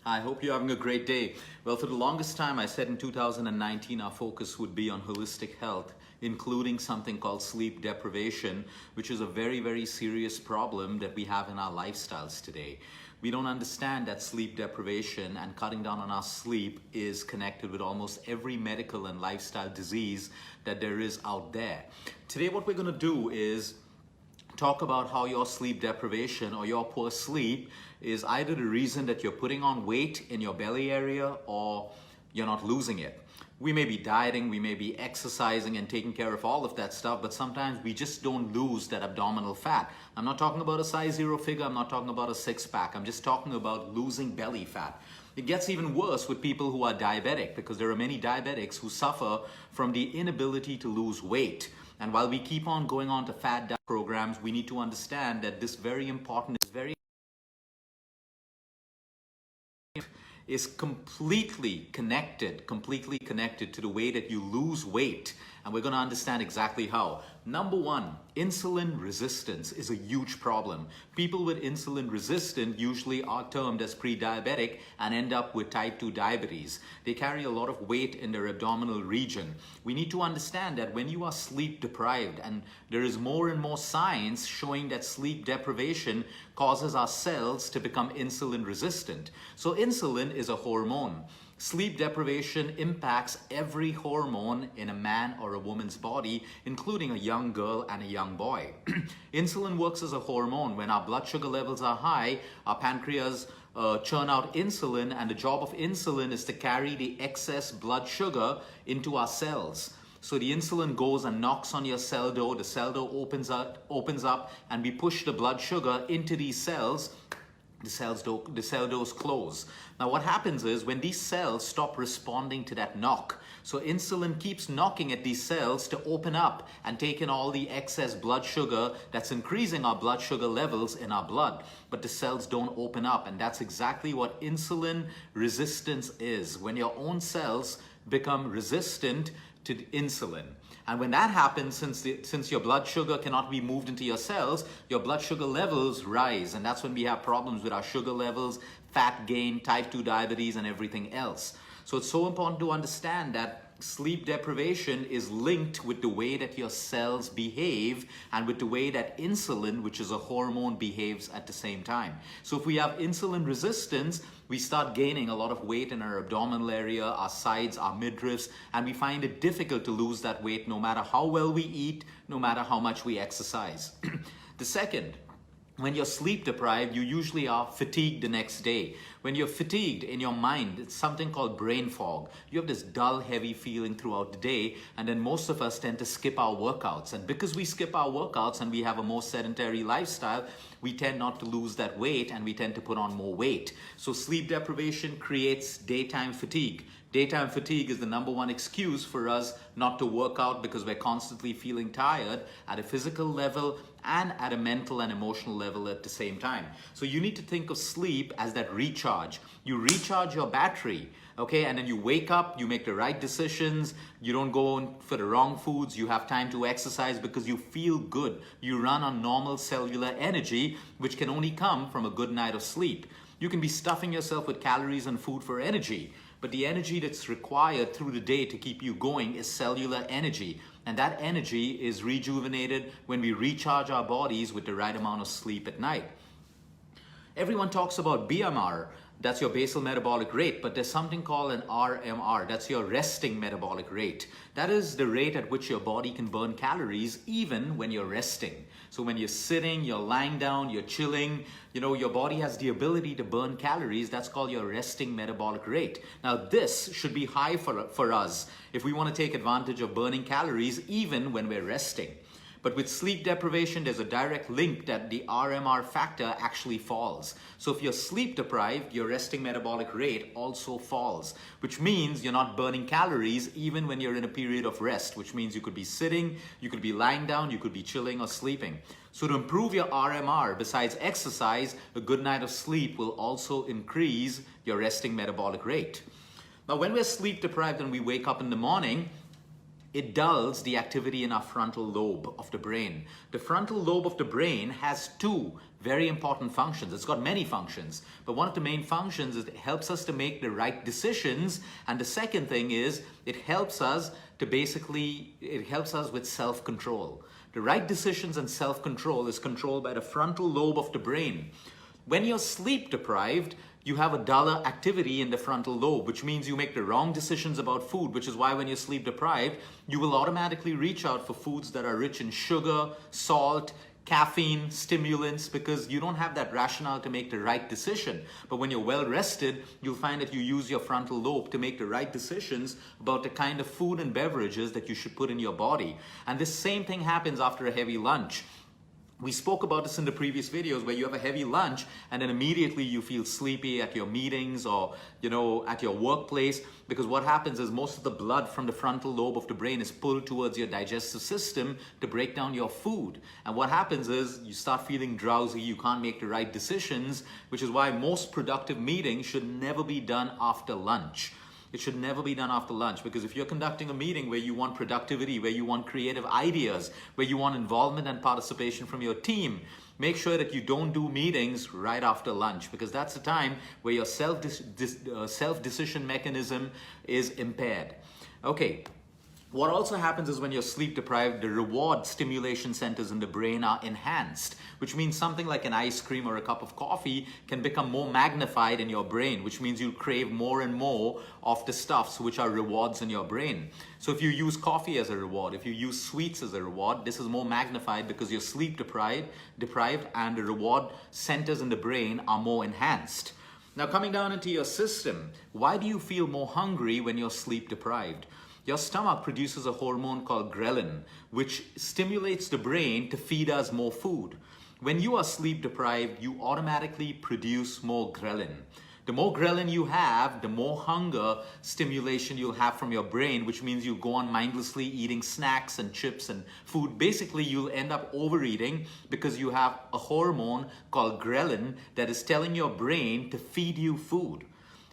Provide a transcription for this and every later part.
I hope you're having a great day. Well, for the longest time, I said in 2019 our focus would be on holistic health, including something called sleep deprivation, which is a very, very serious problem that we have in our lifestyles today. We don't understand that sleep deprivation and cutting down on our sleep is connected with almost every medical and lifestyle disease that there is out there. Today, what we're going to do is talk about how your sleep deprivation or your poor sleep is either the reason that you're putting on weight in your belly area or you're not losing it. We may be dieting, we may be exercising and taking care of all of that stuff, but sometimes we just don't lose that abdominal fat. I'm not talking about a size 0 figure, I'm not talking about a six-pack, I'm just talking about losing belly fat. It gets even worse with people who are diabetic because there are many diabetics who suffer from the inability to lose weight. And while we keep on going on to fat diet programs, we need to understand that this is completely connected to the way that you lose weight. And we're going to understand exactly how. Number one, insulin resistance is a huge problem. People with insulin resistant usually are termed as pre-diabetic and end up with type 2 diabetes. They carry a lot of weight in their abdominal region. We need to understand that when you are sleep deprived, and there is more and more science showing that sleep deprivation causes our cells to become insulin resistant. So insulin is a hormone. Sleep deprivation impacts every hormone in a man or a woman's body, including a young girl and a young boy. Insulin works as a hormone. When our blood sugar levels are high, our pancreas churn out insulin, and the job of insulin is to carry the excess blood sugar into our cells. So the insulin goes and knocks on your cell door, the cell door opens up, and we push the blood sugar into these cells. The cell doors close. Now what happens is when these cells stop responding to that knock, so insulin keeps knocking at these cells to open up and take in all the excess blood sugar that's increasing our blood sugar levels in our blood, but the cells don't open up, and that's exactly what insulin resistance is, when your own cells become resistant to insulin. And when that happens, since your blood sugar cannot be moved into your cells, your blood sugar levels rise. And that's when we have problems with our sugar levels, fat gain, type 2 diabetes, and everything else. So it's so important to understand that sleep deprivation is linked with the way that your cells behave and with the way that insulin, which is a hormone, behaves at the same time. So if we have insulin resistance, we start gaining a lot of weight in our abdominal area, our sides, our midriffs, and we find it difficult to lose that weight no matter how well we eat, no matter how much we exercise. The second, when you're sleep deprived, you usually are fatigued the next day. When you're fatigued in your mind, it's something called brain fog. You have this dull, heavy feeling throughout the day, and then most of us tend to skip our workouts. And because we skip our workouts and we have a more sedentary lifestyle, we tend not to lose that weight and we tend to put on more weight. So sleep deprivation creates daytime fatigue. Daytime fatigue is the number one excuse for us not to work out because we're constantly feeling tired at a physical level and at a mental and emotional level at the same time. So you need to think of sleep as that recharge. You recharge your battery, okay? And then you wake up, you make the right decisions, you don't go for the wrong foods, you have time to exercise because you feel good. You run on normal cellular energy, which can only come from a good night of sleep. You can be stuffing yourself with calories and food for energy, but the energy that's required through the day to keep you going is cellular energy. And that energy is rejuvenated when we recharge our bodies with the right amount of sleep at night. Everyone talks about BMR, that's your basal metabolic rate, but there's something called an RMR, that's your resting metabolic rate. That is the rate at which your body can burn calories even when you're resting. So when you're sitting, you're lying down, you're chilling, your body has the ability to burn calories. That's called your resting metabolic rate. Now this should be high for us if we want to take advantage of burning calories even when we're resting. But with sleep deprivation, there's a direct link that the RMR factor actually falls. So if you're sleep deprived, your resting metabolic rate also falls, which means you're not burning calories even when you're in a period of rest, which means you could be sitting, you could be lying down, you could be chilling or sleeping. So to improve your RMR, besides exercise, a good night of sleep will also increase your resting metabolic rate. Now, when we're sleep deprived and we wake up in the morning, It dulls the activity in our frontal lobe of the brain. The frontal lobe of the brain has two very important functions. It's got many functions, but one of the main functions is it helps us to make the right decisions. And the second thing is it helps us with self-control. The right decisions and self-control is controlled by the frontal lobe of the brain. When you're sleep deprived, you have a duller activity in the frontal lobe, which means you make the wrong decisions about food, which is why when you're sleep deprived, you will automatically reach out for foods that are rich in sugar, salt, caffeine, stimulants, because you don't have that rationale to make the right decision. But when you're well rested, you'll find that you use your frontal lobe to make the right decisions about the kind of food and beverages that you should put in your body. And this same thing happens after a heavy lunch. We spoke about this in the previous videos where you have a heavy lunch and then immediately you feel sleepy at your meetings or, at your workplace, because what happens is most of the blood from the frontal lobe of the brain is pulled towards your digestive system to break down your food. And what happens is you start feeling drowsy, you can't make the right decisions, which is why most productive meetings should never be done after lunch. It should never be done after lunch, because if you're conducting a meeting where you want productivity, where you want creative ideas, where you want involvement and participation from your team, make sure that you don't do meetings right after lunch, because that's the time where your self-decision mechanism is impaired. Okay. What also happens is when you're sleep deprived, the reward stimulation centers in the brain are enhanced, which means something like an ice cream or a cup of coffee can become more magnified in your brain, which means you crave more and more of the stuffs which are rewards in your brain. So if you use coffee as a reward, if you use sweets as a reward, this is more magnified because you're sleep deprived and the reward centers in the brain are more enhanced. Now, coming down into your system, why do you feel more hungry when you're sleep deprived? Your stomach produces a hormone called ghrelin, which stimulates the brain to feed us more food. When you are sleep deprived, you automatically produce more ghrelin. The more ghrelin you have, the more hunger stimulation you'll have from your brain, which means you go on mindlessly eating snacks and chips and food. Basically, you'll end up overeating because you have a hormone called ghrelin that is telling your brain to feed you food.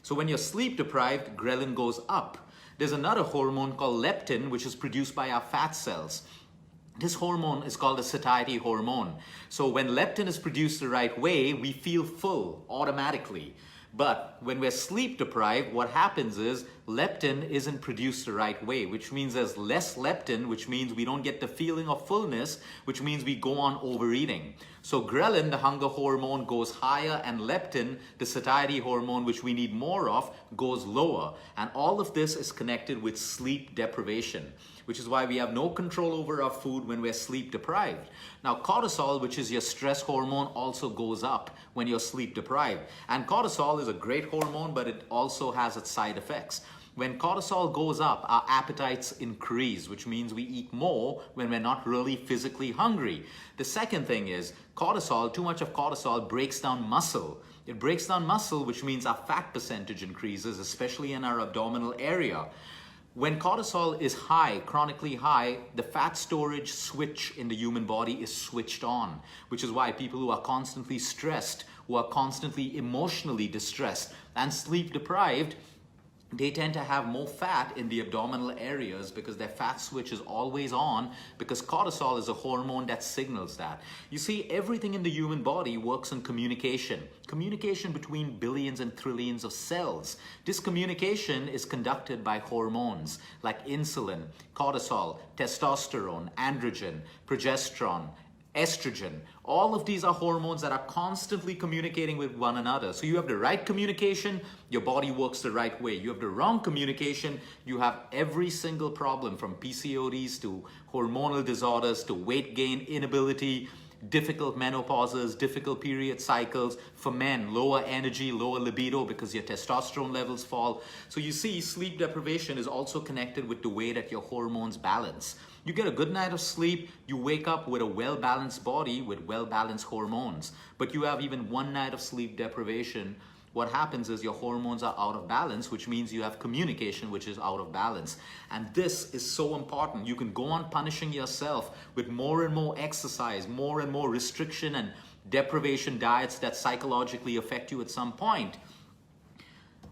So when you're sleep deprived, ghrelin goes up. There's another hormone called leptin, which is produced by our fat cells. This hormone is called the satiety hormone. So when leptin is produced the right way, we feel full automatically. But when we're sleep deprived, what happens is leptin isn't produced the right way, which means there's less leptin, which means we don't get the feeling of fullness, which means we go on overeating. So ghrelin, the hunger hormone, goes higher, and leptin, the satiety hormone, which we need more of, goes lower. And all of this is connected with sleep deprivation, which is why we have no control over our food when we're sleep deprived. Now, cortisol, which is your stress hormone, also goes up when you're sleep deprived. And cortisol is a great hormone, but it also has its side effects. When cortisol goes up, our appetites increase, which means we eat more when we're not really physically hungry. The second thing is cortisol, too much of cortisol breaks down muscle. It breaks down muscle, which means our fat percentage increases, especially in our abdominal area. When cortisol is high, chronically high, the fat storage switch in the human body is switched on, which is why people who are constantly stressed, who are constantly emotionally distressed and sleep deprived, they tend to have more fat in the abdominal areas because their fat switch is always on, because cortisol is a hormone that signals that. You see, everything in the human body works on communication. Communication between billions and trillions of cells. This communication is conducted by hormones like insulin, cortisol, testosterone, androgen, progesterone, estrogen. All of these are hormones that are constantly communicating with one another. So you have the right communication, your body works the right way. You have the wrong communication, you have every single problem, from PCODs to hormonal disorders to weight gain, inability, difficult menopauses, difficult period cycles. For men, lower energy, lower libido because your testosterone levels fall. So you see, sleep deprivation is also connected with the way that your hormones balance. You get a good night of sleep, you wake up with a well-balanced body with well-balanced hormones. But you have even one night of sleep deprivation, what happens is your hormones are out of balance, which means you have communication which is out of balance. And this is so important. You can go on punishing yourself with more and more exercise, more and more restriction and deprivation diets that psychologically affect you at some point.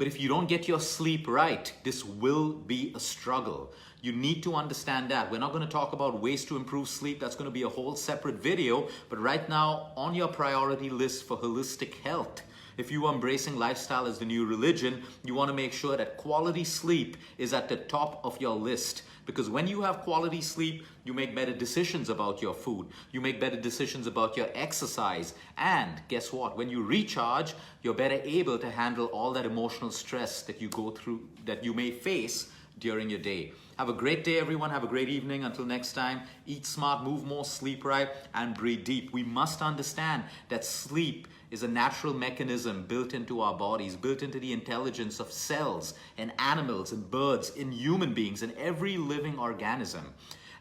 But if you don't get your sleep right, this will be a struggle. You need to understand that. We're not going to talk about ways to improve sleep. That's going to be a whole separate video. But right now, on your priority list for holistic health, if you are embracing lifestyle as the new religion, you want to make sure that quality sleep is at the top of your list. Because when you have quality sleep, you make better decisions about your food. You make better decisions about your exercise. And guess what? When you recharge, you're better able to handle all that emotional stress that you go through, that you may face during your day. Have a great day, everyone. Have a great evening. Until next time, eat smart, move more, sleep right, and breathe deep. We must understand that sleep is a natural mechanism built into our bodies, built into the intelligence of cells and animals and birds, in human beings, in every living organism.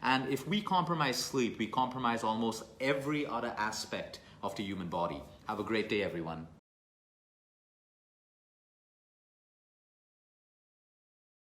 And if we compromise sleep, we compromise almost every other aspect of the human body. Have a great day, everyone.